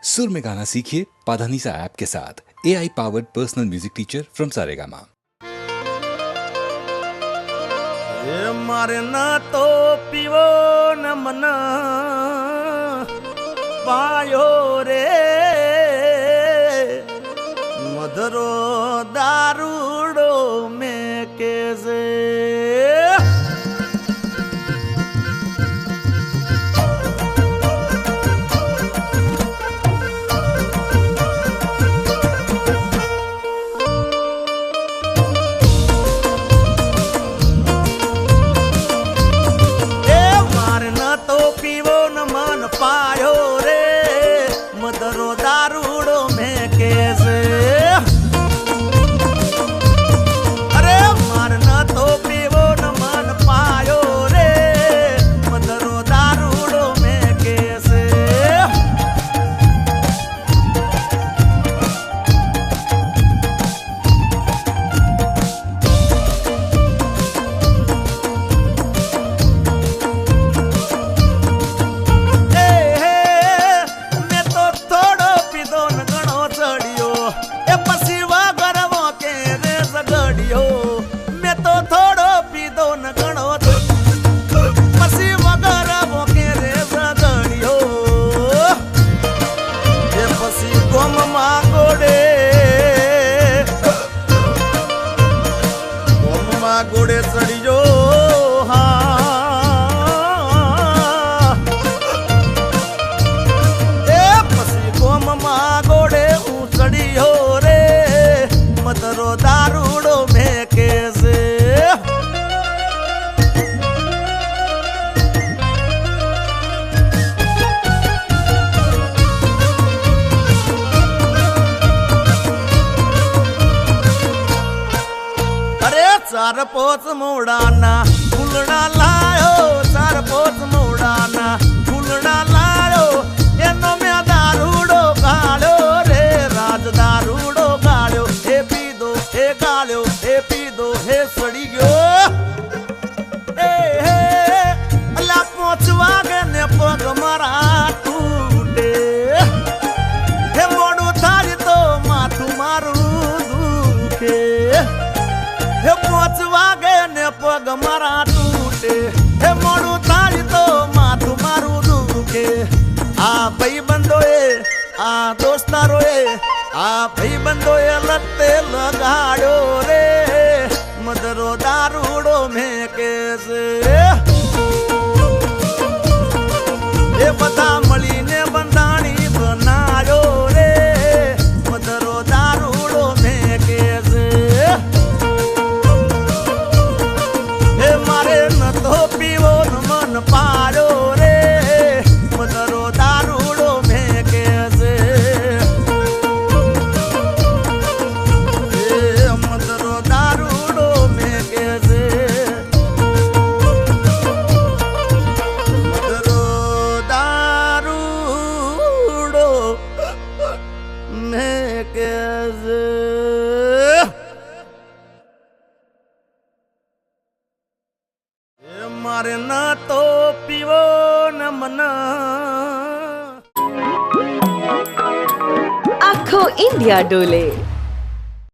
सुर में गाना सीखिए पाधानीसा ऐप के साथ। AI powered personal music teacher from Saregama. मारे न तो पीवो न मन पायो रे मधुरो दारूडो में कैसे पायो रे मदरो दारूडो में कैसे अरे मारना तो पीवो न मन पायो रे मदरो दारूडो में कैसे मैं तो थोड़ो पीदो न गणो पसी वगर मोके रे सगड़ियो ये पसी गोम मागोड़े सड़ियो हाँ पसी गोम मागोड़े सड़ियो रे मदरो दारूडो में कैसे अरे चार पोच मोड़ाना फुलना लायो चार पोच मोड़ाना फुलना लायो एनो में दारूडो गालो रे राज दारूडो गालो हे पीदो हे गालो हे पीदो हे सड़ी गयो ए अल्लाह पहुंचवा के ने पग मारा टूटे हे मोड़ू थारी तो माथू मारू दुखे हे पहुंचवा के ने पग मारा टूटे हे मोड़ू थारी तो माथू मारू दुखे आ भाई बंदोए आ दोस्तारोए आ भाई बंदोए लत्ते लगाड़ो रे मदरो दारूडो में कैसे ये बता मली ने बंदानी बनायो रे मदरो दारूडो में कैसे हे मारे न तो पीवो न मन पारो रे मदरो दारूडो में कैसे मदरो दारूडो में कैसे मदरो दारूडो में कैसे मारे न तो पीवो न मन आखो इंडिया डोले।